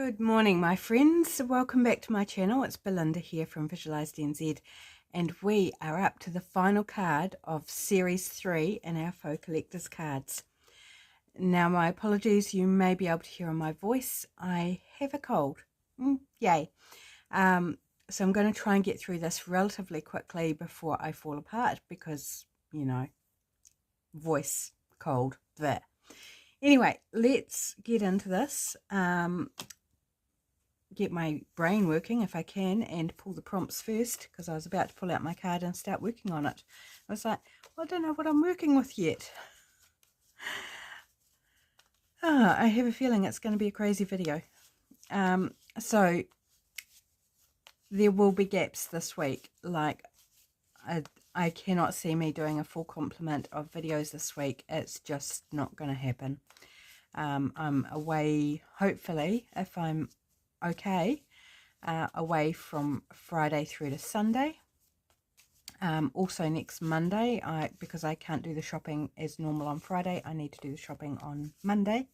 Good morning, my friends. Welcome back to my channel. It's Belinda here from Visualised NZ, and we are up to the final card of Series 3 in our Faux Collectors cards. Now, my apologies, you may be able to hear on my voice, I have a cold. Yay. So I'm going to try and get through this relatively quickly before I fall apart because, you know, voice, cold, there. Anyway, let's get into this. Get my brain working if I can and pull the prompts first, because I was about to pull out my card and start working on it. I was like, well, I don't know what I'm working with yet. I have a feeling it's going to be a crazy video. So there will be gaps this week. Like I cannot see me doing a full complement of videos this week. It's just not going to happen. I'm away, hopefully, if I'm okay, away from Friday through to Sunday. Also next Monday, because I can't do the shopping as normal on Friday, I need to do the shopping on Monday.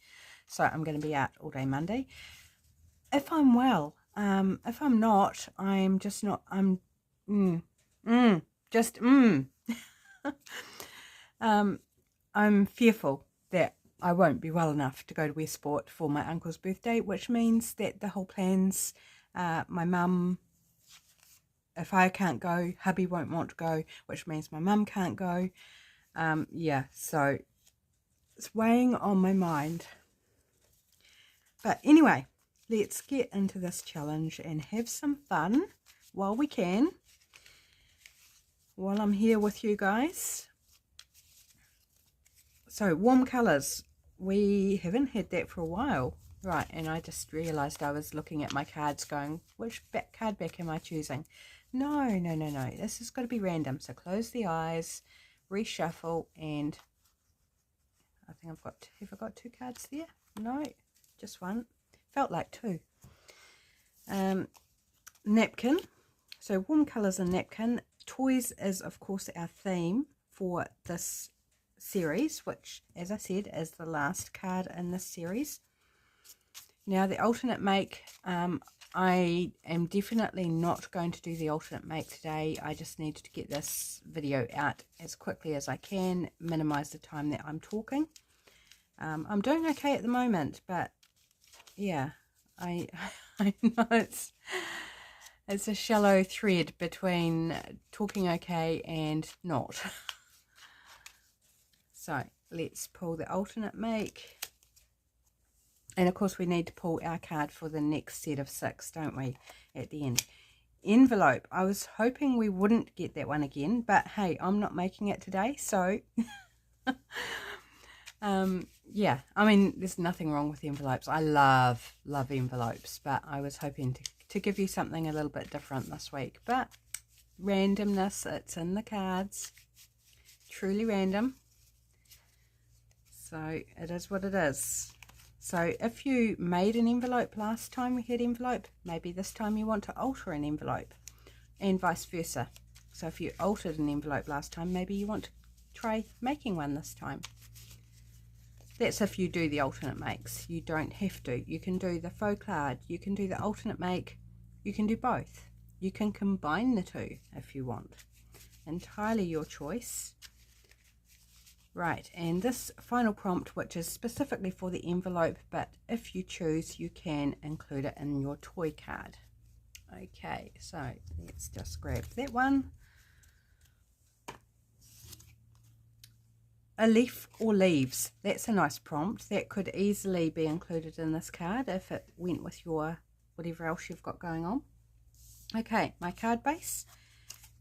So I'm going to be out all day Monday. If I'm well, if I'm not, I'm just not, I'm fearful that I won't be well enough to go to Westport for my uncle's birthday, which means that the whole plans, my mum, if I can't go, hubby won't want to go, which means my mum can't go. Yeah, so it's weighing on my mind. But anyway, let's get into this challenge and have some fun while we can, while I'm here with you guys. So, warm colours. We haven't had that for a while. Right, and I just realised I was looking at my cards going, which card back am I choosing? No. This has got to be random. So close the eyes, reshuffle, and I think have I got two cards there? No, just one. Felt like two. Napkin. So warm colours and napkin. Toys is, of course, our theme for this series, which, as I said, is the last card in this series. Now, the alternate make, I am definitely not going to do the alternate make today. I just need to get this video out as quickly as I can, minimize the time that I'm talking. I'm doing okay at the moment, but yeah, I know it's a shallow thread between talking okay and not. So let's pull the alternate make. And of course we need to pull our card for the next set of 6, don't we, at the end. Envelope. I was hoping we wouldn't get that one again, but hey, I'm not making it today, so yeah, I mean, there's nothing wrong with envelopes. I love envelopes, but I was hoping to give you something a little bit different this week. But randomness, it's in the cards. Truly random. So it is what it is. So if you made an envelope last time we had envelope, maybe this time you want to alter an envelope, and vice versa. So if you altered an envelope last time, maybe you want to try making one this time. That's if you do the alternate makes. You don't have to. You can do the faux card, you can do the alternate make, you can do both. You can combine the two if you want. Entirely your choice. Right, and this final prompt, which is specifically for the envelope, but if you choose, you can include it in your toy card. Okay, so let's just grab that one. A leaf or leaves. That's a nice prompt. That could easily be included in this card if it went with your whatever else you've got going on. Okay, my card base,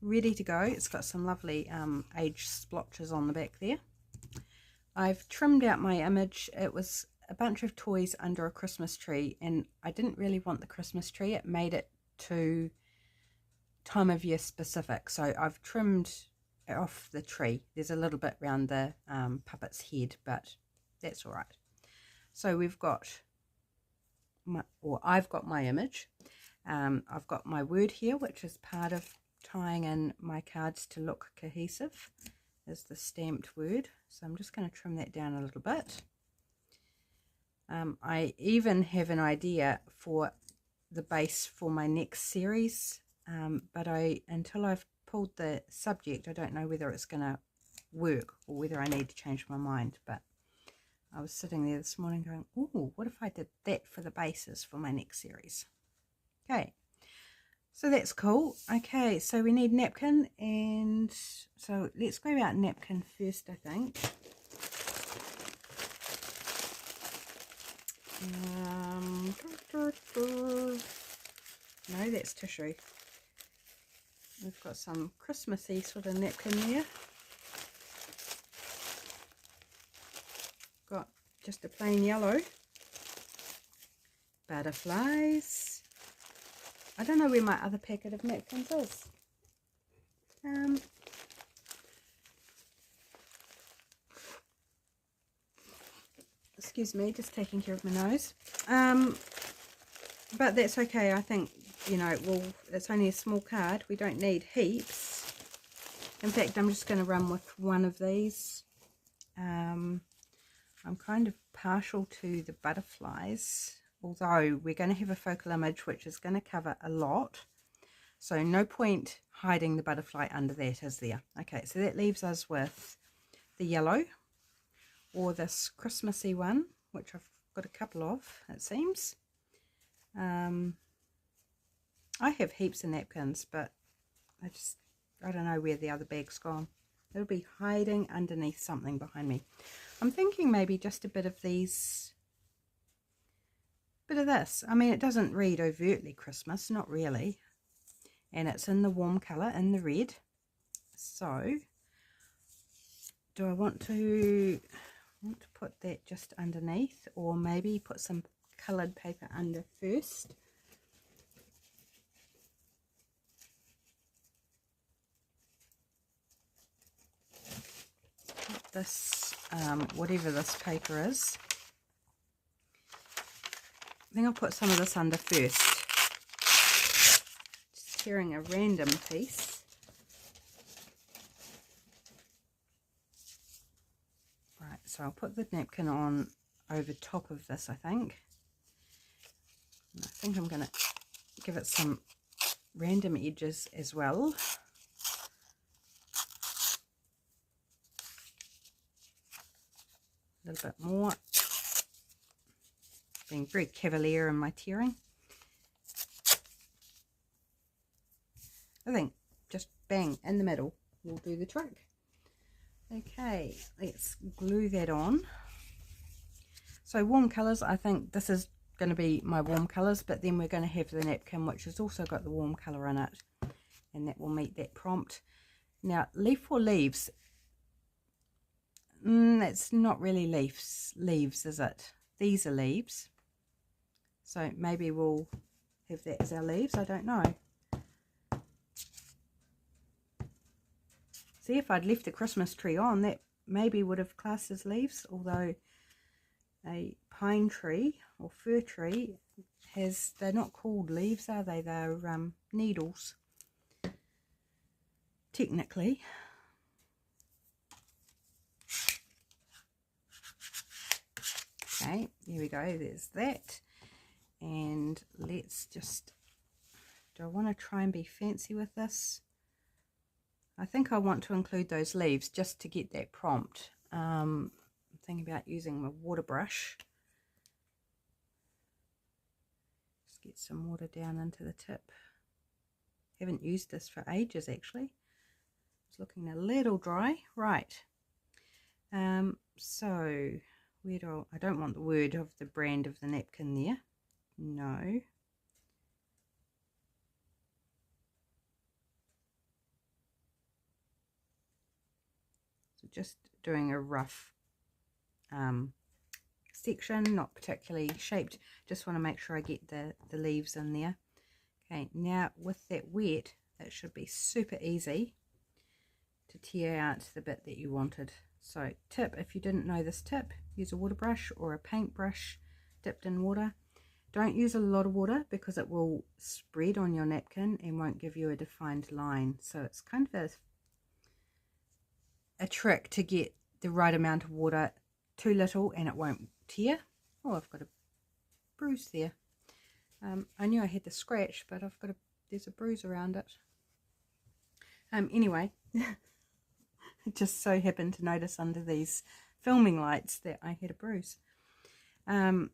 ready to go. It's got some lovely age splotches on the back there. I've trimmed out my image. It was a bunch of toys under a Christmas tree, and I didn't really want the Christmas tree. It made it too time of year specific, so I've trimmed off the tree. There's a little bit around the puppet's head, but that's all right. So we've got I've got my image. I've got my word here, which is part of tying in my cards to look cohesive, is the stamped word. So I'm just going to trim that down a little bit. I even have an idea for the base for my next series, but until I've pulled the subject, I don't know whether it's going to work or whether I need to change my mind. But I was sitting there this morning going, oh, what if I did that for the bases for my next series? Okay, so that's cool. Okay, so we need napkin, and so let's grab out napkin first, I think. No, that's tissue. We've got some Christmassy sort of napkin there. Got just a plain yellow. Butterflies. I don't know where my other packet of napkins is. Excuse me, just taking care of my nose. But that's okay. I think, you know, well, it's only a small card. We don't need heaps. In fact, I'm just going to run with one of these. I'm kind of partial to the butterflies, although we're going to have a focal image which is going to cover a lot. So no point hiding the butterfly under that, is there? Okay, so that leaves us with the yellow, or this Christmassy one, which I've got a couple of, it seems. I have heaps of napkins, but I don't know where the other bag's gone. It'll be hiding underneath something behind me. I'm thinking maybe just a bit of these, bit of this. I mean, it doesn't read overtly Christmas, not really. And it's in the warm colour, in the red. So, do I want to put that just underneath, or maybe put some coloured paper under first? This, whatever this paper is, I think I'll put some of this under first. Just tearing a random piece. Right, so I'll put the napkin on over top of this, I think. And I think I'm going to give it some random edges as well. A little bit more. Being very cavalier in my tearing. I think just bang in the middle will do the trick. Okay, let's glue that on. So warm colours, I think this is going to be my warm colours, but then we're going to have the napkin which has also got the warm colour in it, and that will meet that prompt. Now, leaf or leaves? It's not really leaves, is it? These are leaves. So maybe we'll have that as our leaves, I don't know. See, if I'd left the Christmas tree on, that maybe would have classed as leaves, although a pine tree or fir tree they're not called leaves, are they? They're needles, technically. Okay, here we go, there's that. And let's just, do I want to try and be fancy with this? I think I want to include those leaves just to get that prompt. I'm thinking about using my water brush. Just get some water down into the tip. Haven't used this for ages actually. It's looking a little dry. Right. So where do I don't want the word of the brand of the napkin there. No. So just doing a rough section, not particularly shaped. Just want to make sure I get the leaves in there. Okay, now with that wet, it should be super easy to tear out the bit that you wanted. So tip, if you didn't know this tip, use a water brush or a paintbrush dipped in water. Don't use a lot of water because it will spread on your napkin and won't give you a defined line. So it's kind of a trick to get the right amount of water. Too little and it won't tear, Oh, I've got a bruise there. I knew I had the scratch, but there's a bruise around it. Anyway, I just so happened to notice under these filming lights that I had a bruise. The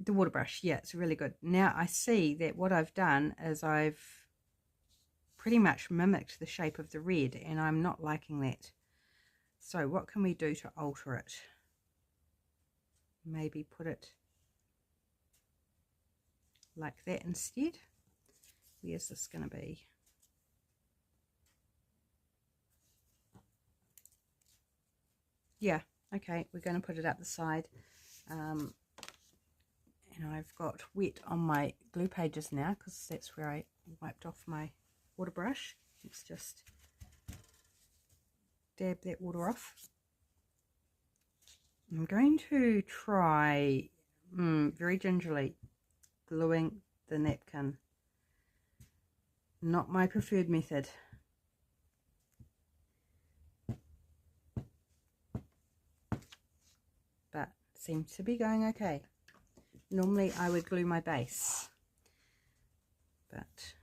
water brush, yeah, it's really good. Now I see that what I've done is I've pretty much mimicked the shape of the red, and I'm not liking that. So what can we do to alter it? Maybe put it like that instead. Where's this going to be? Yeah, okay, we're going to put it up the side. And I've got wet on my glue pages now because that's where I wiped off my water brush. Let's just dab that water off. I'm going to try very gingerly gluing the napkin. Not my preferred method. But seems to be going okay. Normally I would glue my base, but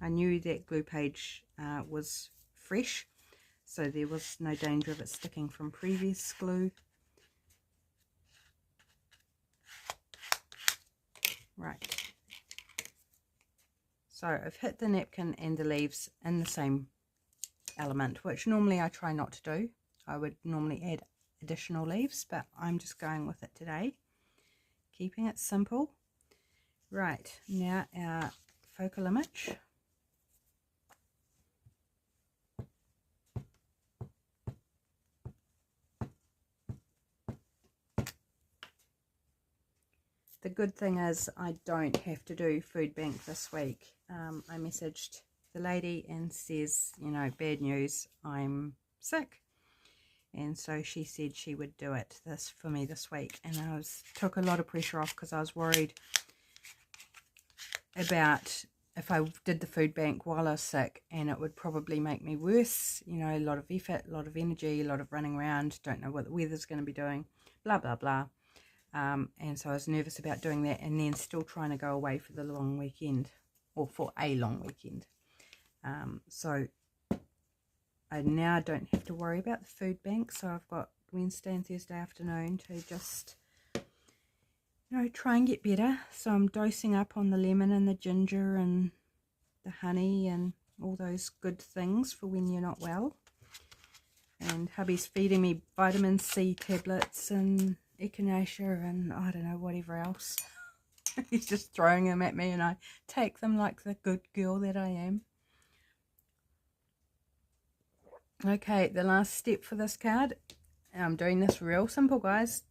I knew that glue page was fresh, so there was no danger of it sticking from previous glue. Right. So I've hit the napkin and the leaves in the same element, which normally I try not to do. I would normally add additional leaves, but I'm just going with it today, keeping it simple. Right, now our focal image. The good thing is I don't have to do food bank this week. I messaged the lady and says, you know, bad news, I'm sick. And so she said she would do it for me this week. And I took a lot of pressure off because I was worried about if I did the food bank while I was sick, and it would probably make me worse. You know, a lot of effort, a lot of energy, a lot of running around, don't know what the weather's going to be doing, blah, blah, blah. And so I was nervous about doing that, and then still trying to go away for the long weekend, or for a long weekend. So I now don't have to worry about the food bank. So I've got Wednesday and Thursday afternoon to just, you know, try and get better. So I'm dosing up on the lemon and the ginger and the honey and all those good things for when you're not well. And hubby's feeding me vitamin C tablets and echinacea and I don't know, whatever else. He's just throwing them at me and I take them like the good girl that I am. Okay, the last step for this card. I'm doing this real simple, guys.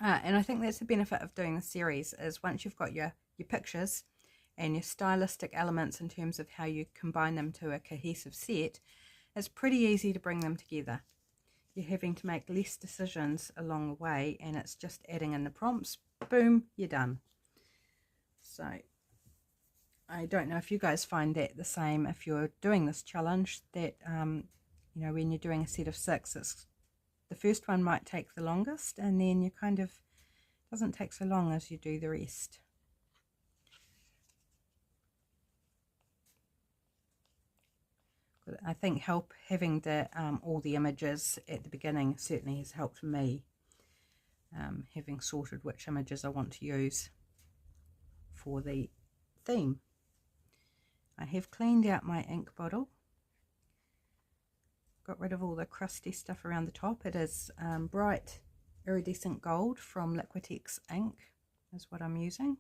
And I think that's the benefit of doing the series, is once you've got your pictures and your stylistic elements in terms of how you combine them to a cohesive set, it's pretty easy to bring them together. You're having to make less decisions along the way, and it's just adding in the prompts. Boom, you're done. So I don't know if you guys find that the same if you're doing this challenge, that you know, when you're doing a set of 6, the first one might take the longest, and then you kind of doesn't take so long as you do the rest. I think having all the images at the beginning certainly has helped me, having sorted which images I want to use for the theme. I have cleaned out my ink bottle, got rid of all the crusty stuff around the top. It is bright iridescent gold from Liquitex ink is what I'm using,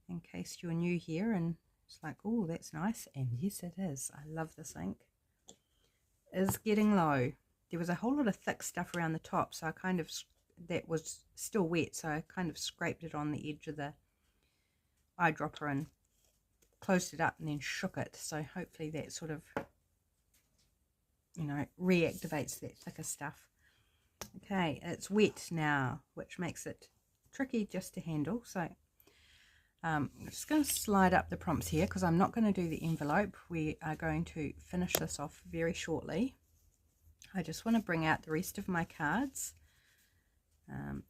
in case you're new here and it's like, oh, that's nice. And yes, it is. I love this ink. It is getting low. There was a whole lot of thick stuff around the top, so I kind of, that was still wet, so I kind of scraped it on the edge of the eyedropper and closed it up and then shook it. So hopefully that sort of, you know, reactivates that thicker stuff. Okay, it's wet now, which makes it tricky just to handle. So I'm just going to slide up the prompts here because I'm not going to do the envelope. We are going to finish this off very shortly. I just want to bring out the rest of my cards.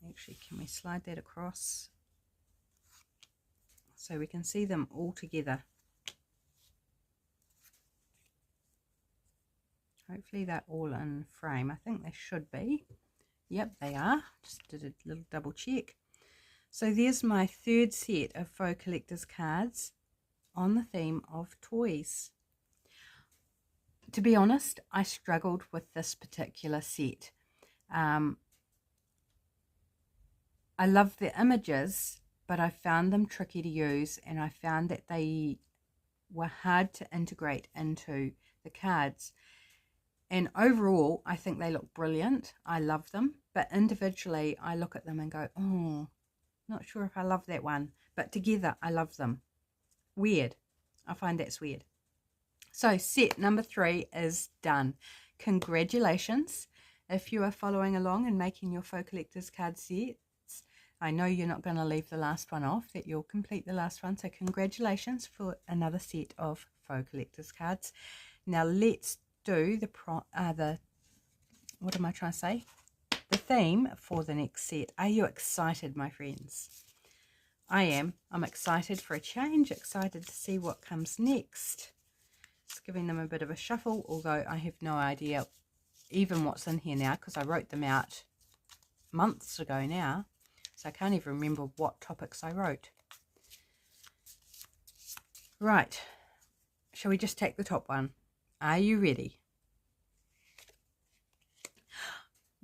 Actually, can we slide that across so we can see them all together? Hopefully they're all in frame. I think they should be. Yep, they are. Just did a little double check. So there's my third set of faux collector's cards on the theme of toys. To be honest, I struggled with this particular set. I love the images, but I found them tricky to use, and I found that they were hard to integrate into the cards. And overall, I think they look brilliant. I love them, but individually, I look at them and go, oh, not sure if I love that one. But together, I love them. Weird. I find that's weird. So set number 3 is done. Congratulations. If you are following along and making your faux collector's card sets, I know you're not going to leave the last one off, that you'll complete the last one. So congratulations for another set of faux collector's cards. Now let's do the what am I trying to say? The theme for the next set. Are you excited, my friends? I am. I'm excited for a change, excited to see what comes next. Just giving them a bit of a shuffle, although I have no idea even what's in here now, because I wrote them out months ago now, so I can't even remember what topics I wrote. Right, shall we just take the top one? Are you ready?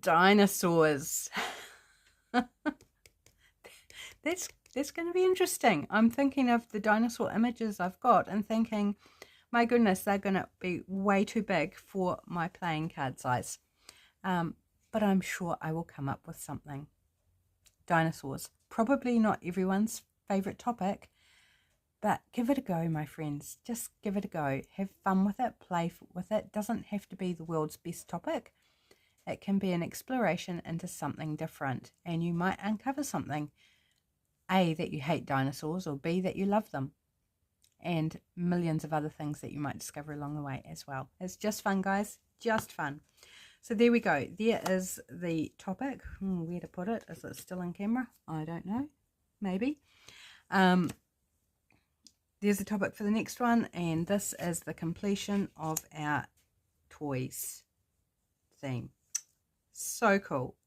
Dinosaurs. That's going to be interesting. I'm thinking of the dinosaur images I've got and thinking, my goodness, they're going to be way too big for my playing card size. But I'm sure I will come up with something. Dinosaurs. Probably not everyone's favourite topic, but give it a go, my friends. Just give it a go. Have fun with it. Play with it. Doesn't have to be the world's best topic. It can be an exploration into something different, and you might uncover something. A, that you hate dinosaurs, or B, that you love them. And millions of other things that you might discover along the way as well. It's just fun, guys. Just fun. So there we go. There is the topic. Where to put it? Is it still in camera? I don't know. Maybe. There's the topic for the next one. And this is the completion of our toys theme. So cool.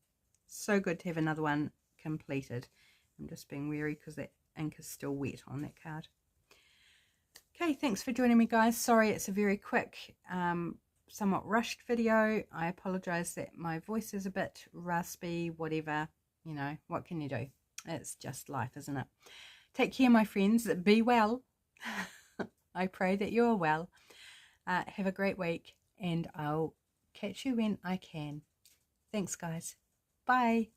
So good to have another one completed. I'm just being wary because that ink is still wet on that card. Okay, thanks for joining me, guys. Sorry it's a very quick, somewhat rushed video. I apologize that my voice is a bit raspy, whatever. You know, what can you do? It's just life, isn't it? Take care, my friends. Be well. I pray that you're well. Have a great week, and I'll catch you when I can. Thanks, guys. Bye.